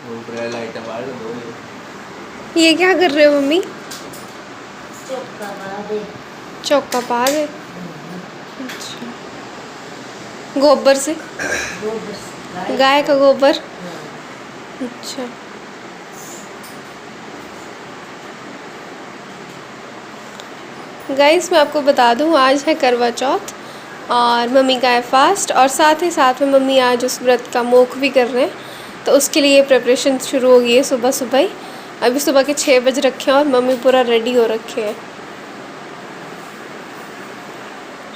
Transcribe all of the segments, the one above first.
Light बाल दो। ये क्या कर रहे हो मम्मी? चौका पा दे। चौका पा दे। अच्छा, गोबर से? गोबर गाय का गोबर। हाँ। अच्छा, गाइस मैं आपको बता दूं आज है करवा चौथ और मम्मी का है फास्ट, और साथ ही साथ में मम्मी आज उस व्रत का मोख भी कर रहे हैं, तो उसके लिए प्रिपरेशन शुरू हो गई है सुबह सुबह ही। अभी सुबह के 6 बज रखे हैं और मम्मी पूरा रेडी हो रखे हैं।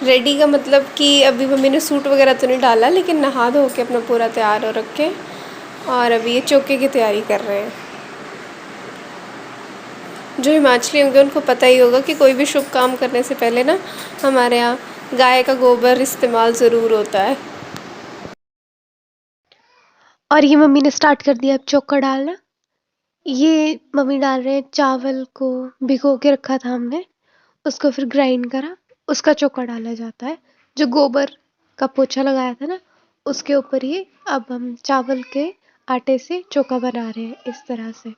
रेडी का मतलब कि अभी मम्मी ने सूट वगैरह तो नहीं डाला, लेकिन नहा धो के अपना पूरा तैयार हो रखे हैं और अभी ये चौके की तैयारी कर रहे हैं। जो हिमाचली होंगे उनको पता ही होगा कि कोई भी शुभ काम करने से पहले ना हमारे यहाँ गाय का गोबर इस्तेमाल ज़रूर होता है। और ये मम्मी ने स्टार्ट कर दिया अब चोखा डालना। ये मम्मी डाल रहे हैं, चावल को भिगो के रखा था हमने, उसको फिर ग्राइंड करा, उसका चोखा डाला जाता है। जो गोबर का पोछा लगाया था ना, उसके ऊपर ही अब हम चावल के आटे से चोखा बना रहे हैं इस तरह से।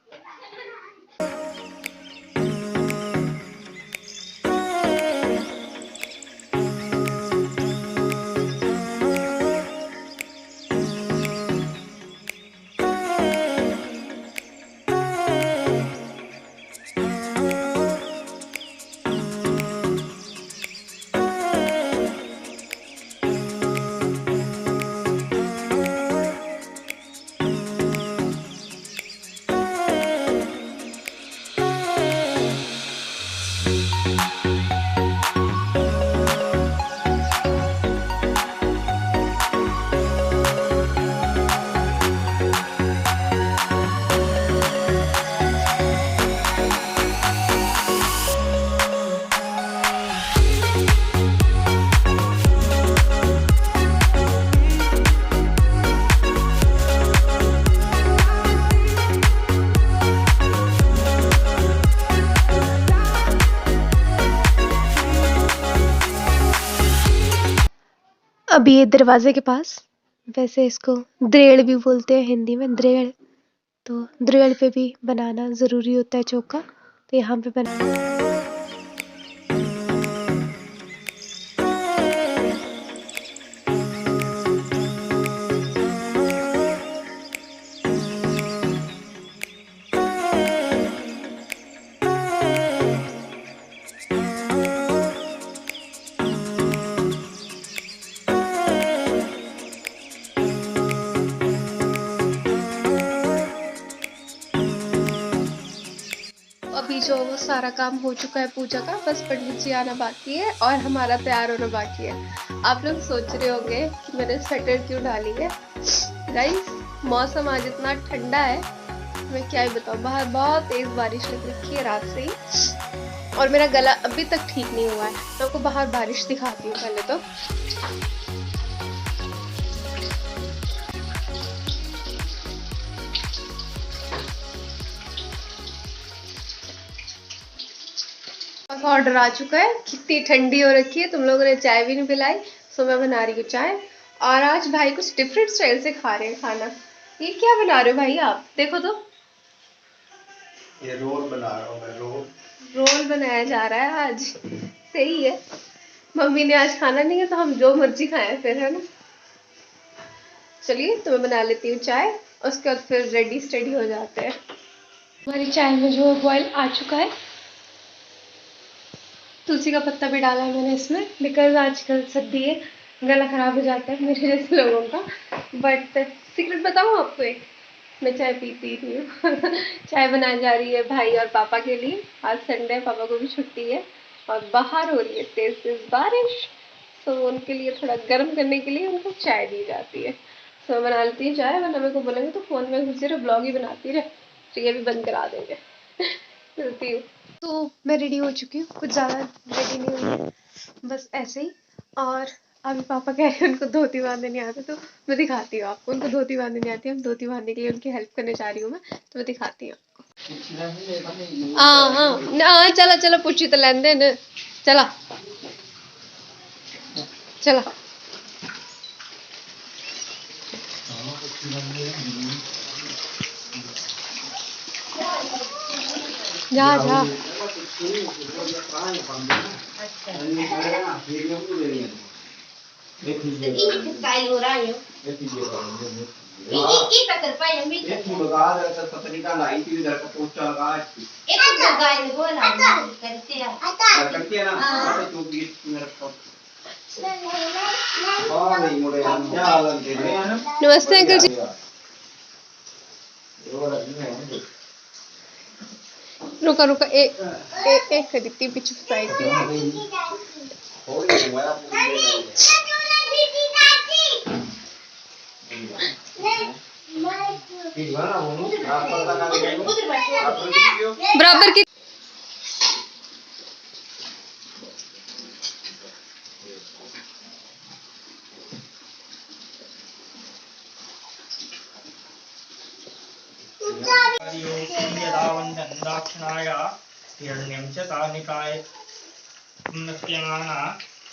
अभी ये दरवाजे के पास, वैसे इसको द्रेड़ भी बोलते हैं हिंदी में, द्रेड़, तो द्रेड़ पे भी बनाना ज़रूरी होता है चोखा, तो यहाँ पे बना। अभी जो वो सारा काम हो चुका है पूजा का, बस पंडित जी आना बाकी है और हमारा तैयार होना बाकी है। आप लोग सोच रहे होंगे कि मैंने स्वेटर क्यों डाली है। गाइस मौसम आज इतना ठंडा है, मैं क्या ही बताऊँ, बाहर बहुत तेज बारिश लग रखी है रात से ही और मेरा गला अभी तक ठीक नहीं हुआ है। मैं आपको बाहर बारिश दिखाती हूँ पहले तो। ऑर्डर आ चुका है, कितनी ठंडी हो रखी है, तुम लोगों ने चाय भी नहीं पिलाई, सो मैं बना रही हूँ चाय। और आज भाई कुछ डिफरेंट स्टाइल से खा रहे हैं खाना। ये क्या बना रहे हो भाई आप, देखो तो। ये रोल बना रहा हूँ मैं, रोल बनाया जा रहा है आज, सही है। मम्मी ने आज खाना नहीं है तो हम जो मर्जी खाएं फिर, है ना। चलिए तो मैं बना लेती हूँ चाय, उसके बाद फिर रेडी स्टेडी हो जाते हैं। हमारी चाय में जो बॉयल आ चुका है, तुलसी का पत्ता भी डाला है मैंने इसमें, बिकॉज आजकल सर्दी है, गला खराब हो जाता है मेरे जैसे लोगों का। बट सीक्रेट बताऊँ आपको एक, मैं चाय पीती रही हूँ। चाय बनाई जा रही है भाई और पापा के लिए, आज संडे है, पापा को भी छुट्टी है और बाहर हो रही है तेज तेज बारिश, तो उनके लिए थोड़ा गर्म करने के लिए उनको चाय दी जाती है। तो मैं बना लेती हूँ चाय, वरना मेरे को बोलेंगे तो फ़ोन में घुसे रहे ब्लॉग ही बनाती रहे, तो ये भी बंद करा देंगे। मिलती हूँ। तो मैं रेडी हो चुकी हूँ, कुछ ज़्यादा रेडी नहीं हुई है, बस ऐसे ही। और अभी पापा कह रहे हैं उनको धोती बांधने नहीं आता, तो मैं दिखाती हूँ आपको। उनको धोती बांधने नहीं आती, हम धोती बांधने के लिए उनकी हेल्प करने जा रही हूँ मैं, तो मैं दिखाती हूँ आपको। हाँ हाँ ना, चला चला पूछी तो लेन देन, चला चला। जा जा। अच्छा एक ये स्टाइल हो रहा है ये पकड़ पाए हम भी लगा दरअसल पतली का लाई थी इधर का पोस्टर लगा एक लगा ये बोला करते हैं करती है ना तो बीच में रखो हां नहीं मुड़े हम क्या हालत दे रहे हैं नमस्ते अंकल जी। रुका रुका एक खरीदती पीछे साइड पे। बराबर की दाक्षिणाय हिरण्यं च तानिकाय नस्यमाना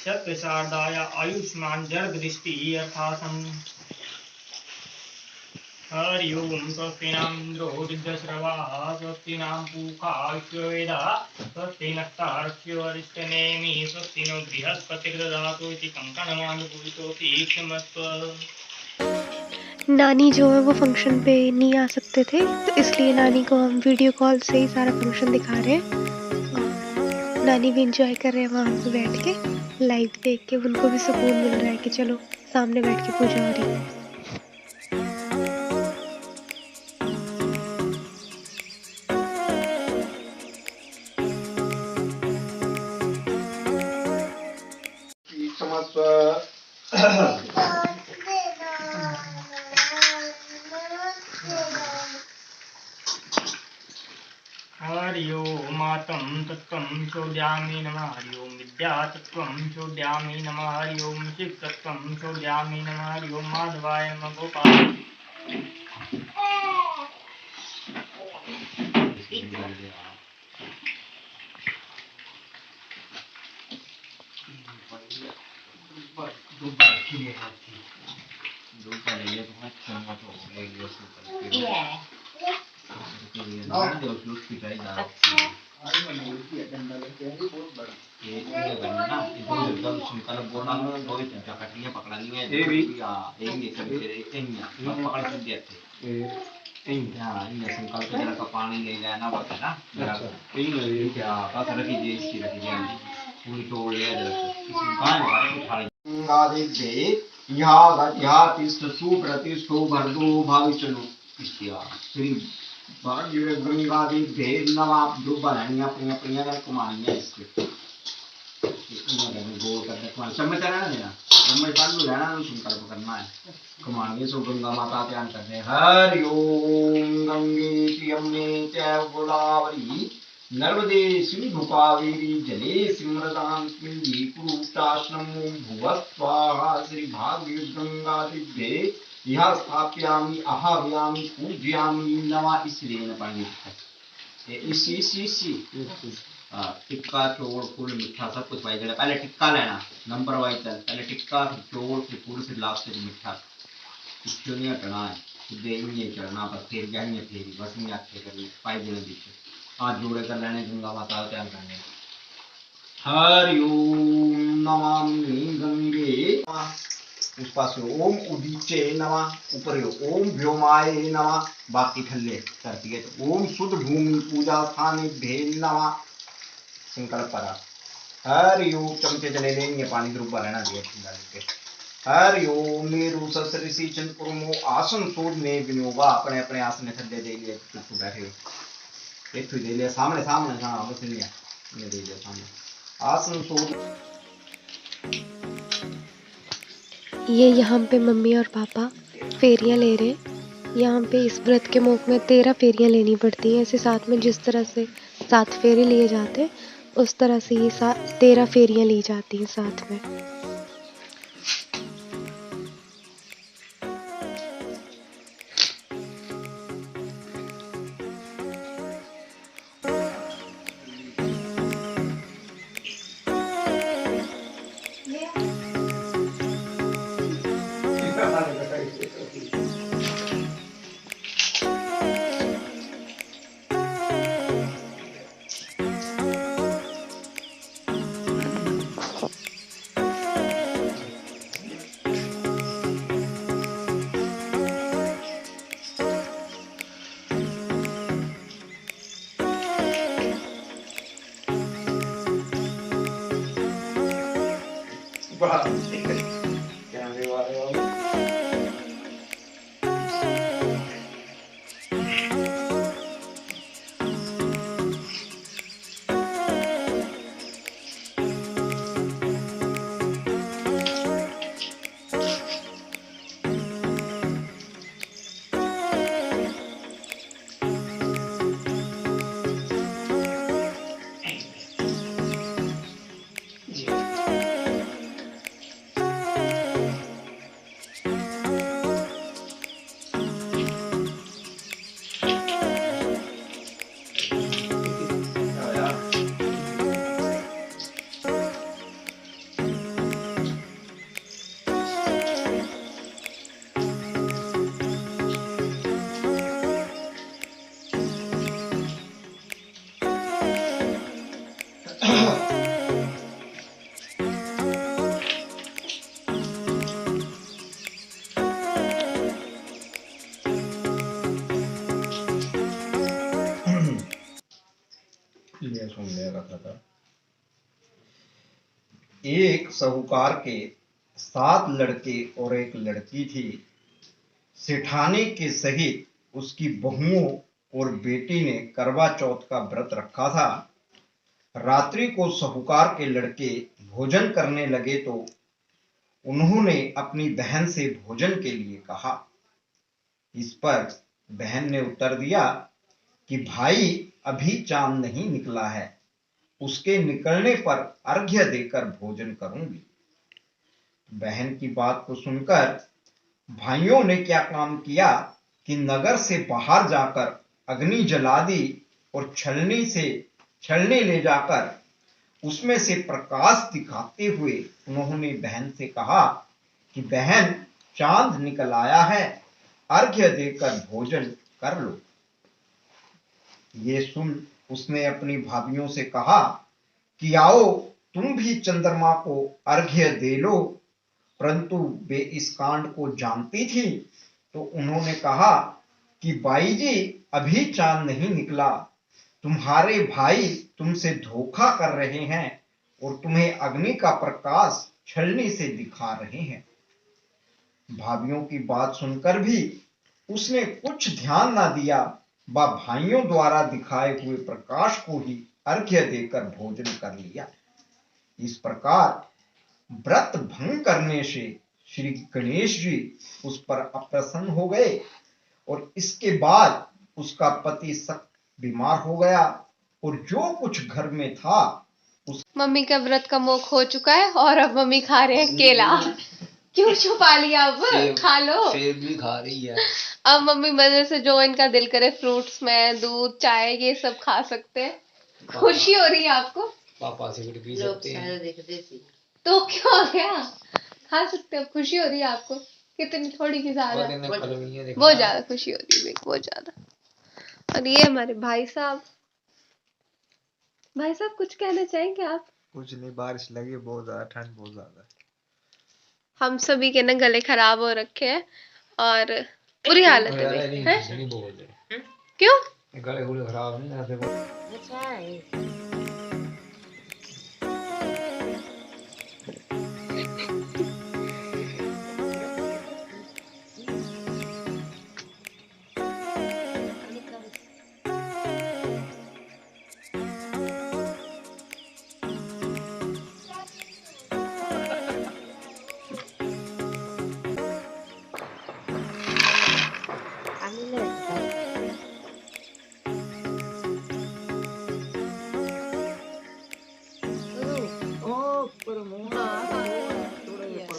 शतसार्धाय आयुष्मान जर्गदृष्टि यथासं हरि ओम स्वस्तिनाम इंद्रो रुद्रश्रवाः स्वस्तिनां पूषा विश्ववेदाः स्वस्ति नस्तार्क्ष्यो अरिष्टनेमि स्वस्ति नो बृहस्पतिर्दधातु इति कंकणमानुभूतोऽपि क्षमस्व। नानी जो है वो फंक्शन पे नहीं आ सकते थे, तो इसलिए नानी को हम वीडियो कॉल से ही सारा फंक्शन दिखा रहे हैं। और नानी भी इंजॉय कर रहे हैं वहाँ पे बैठ के, लाइव देख के उनको भी सुकून मिल रहा है कि चलो सामने बैठ के पूजा हो रही है। हरि ओम मातं तत्त्वं चोदयामि नमः हरि ओम विद्या तत्त्वं चोदयामि नमः हरि ओम शिव तत्त्वं चोदयामि नमः हरि ओम माधवाय नमः गोपाल। संकल्प जरा का पानी ले जाना पड़ता है ना क्या पता रखी जी इसकी रखी जाए पूरी तोड़ लिया सुप्रतिष्ठो भर्गो भविष्यनु श्री गंगादिभ्ये नमः दुर्बलनिया अपनी अपनी अगर कुमारियां इसके गोल करने कुमार सम्मत रहना देना सम्मत पालू रहना संकल्प करना है कुमारियों सो गंगा माता ध्यान करते हैं। हरि ओम गंगे यमुने चैव गोदावरी नर्मदे सिंधु कावेरी जले सिमरतांस्मिन् कुरुष्टाश्रम भुवस्वाहा श्री भाग्य गंगादिभ्ये यह स्थापयामि आह्वयामि पूजयामि नमः। इसलिए न पानी इसी टिक्का चोड़ फूल मीठा सब कुछ भाई पहले टिक्का लेना नंबर वाइज चल पहले टिक्का फिर चोड़ फिर फूल फिर लास्ट में मीठा क्यों नहीं हटना है देंगे चढ़ना पर फिर जाएंगे फिर बस नहीं आते कर पाई देने दीजिए हाथ जोड़े कर लेने गंगा माता का ध्यान करने। हरि ओम नमामि गंगे उस पास ओम उदीचे नमः ऊपर ओम व्योमाय नमः बाकी थल्ले कर दिए तो ओम शुद्ध भूमि पूजा स्थान भे नमः संकल्प करा। हरि ओम चमचे चले लेंगे पानी के ऊपर रहना दिया के हरि ओम मेरु ससरिषि चंद्रमो आसन सोध में विनोगा अपने अपने आसन थल्ले दे लिए चुप बैठे एक दे लिया सामने सामने हाँ बस लिया ये दे लिया सामने आसन सोध। ये यहाँ पे मम्मी और पापा फेरियाँ ले रहे हैं। यहाँ पे इस व्रत के मौके में 13 फेरियाँ लेनी पड़ती हैं। ऐसे साथ में जिस तरह से 7 फेरे लिए जाते हैं उस तरह से ये 13 फेरियाँ ली जाती हैं साथ में। ये सुनने का था। एक साहूकार के 7 लड़के और एक लड़की थी। सेठानी के सहित उसकी बहुओं और बेटी ने करवा चौथ का व्रत रखा था। रात्रि को साहूकार के लड़के भोजन करने लगे तो उन्होंने अपनी बहन से भोजन के लिए कहा। इस पर बहन ने उत्तर दिया कि भाई अभी चांद नहीं निकला है, उसके निकलने पर अर्घ्य देकर भोजन करूंगी। बहन की बात को सुनकर भाइयों ने क्या काम किया कि नगर से बाहर जाकर अग्नि जला दी और छलनी ले जाकर उसमें से प्रकाश दिखाते हुए उन्होंने बहन से कहा कि बहन चांद निकल आया है, अर्घ्य देकर भोजन कर लो। ये सुन उसने अपनी भाभियों से कहा कि आओ तुम भी चंद्रमा को अर्घ्य दे लो, परंतु वे इस कांड को जानती थी तो उन्होंने कहा कि बाई जी अभी चांद नहीं निकला, तुम्हारे भाई तुमसे धोखा कर रहे हैं और तुम्हें अग्नि का प्रकाश छलनी से दिखा रहे हैं। भाभियों की बात सुनकर भी उसने कुछ ध्यान ना दिया, वह भाइयों द्वारा दिखाए हुए प्रकाश को ही अर्घ्य देकर भोजन कर लिया। इस प्रकार व्रत भंग करने से श्री गणेश जी उस पर अप्रसन्न हो गए और इसके बाद उसका पति सख्त बीमार हो गया और जो कुछ घर में था मम्मी का व्रत का मोख हो चुका है और अब मम्मी खा रहे हैं केला। क्यों छुपा लिया? अब खा लो। सेब भी खा रही है। अब मम्मी मजे से जो इनका दिल करे फ्रूट्स में दूध चाय ये सब खा सकते हैं। खुशी हो रही है आपको? पापा से भी पी लोग सकते हैं। सारे देखते थे। तो क्या हो गया? खा सकते हो। खुशी हो रही है आपको? कितनी? थोड़ी की ज्यादा? बहुत ज्यादा खुशी हो रही है, बहुत ज्यादा। और ये हमारे भाई साहब कुछ कहना चाहेंगे आप? कुछ नहीं, बारिश लगी बहुत ज्यादा, ठंड बहुत ज्यादा है। हम सभी के ना गले खराब हो रखे हैं और बुरी हालत है भाई। हैं? क्यों? गले गुले खराब नहीं आते। अच्छा है।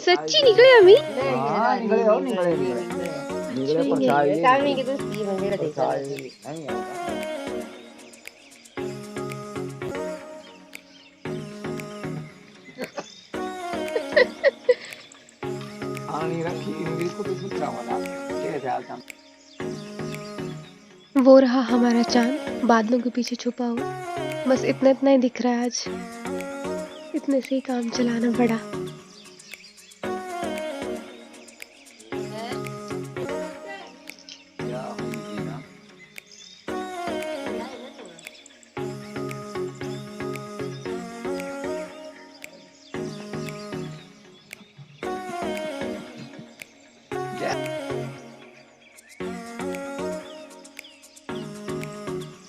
सच्ची निकले अम्मी? निकले हो, निकले पर चाहिए चावनी की तो सी मंगेरा देखा नहीं आता। आनी रखी बिल्कुल तो दूसरा वाला ये जाता। वो रहा हमारा चांद बादलों के पीछे छुपा हुआ। बस इतना ही दिख रहा है आज। इतने से ही काम चलाना पड़ा। गया